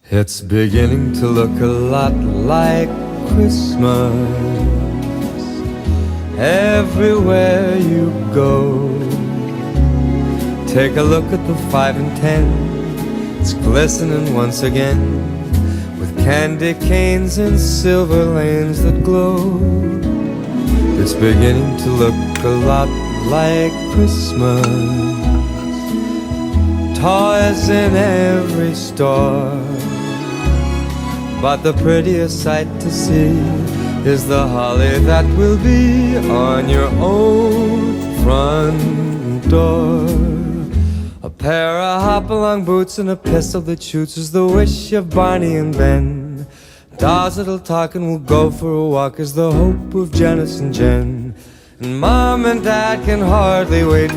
It's beginning to look a lot like Christmas everywhere you go. Take a look at the 5 and 10. It's glistening once again with candy canes and silver lanes that glow. It's beginning to look a lot like Christmas. Toys in every store, but the prettiest sight to see is the holly that will be on your own front door. A pair of hop-along boots and a pistol that shoots is the wish of Barney and Ben. Dolls that'll talk and will go for a walk is the hope of Janice and Jen. And Mom and Dad can hardly wait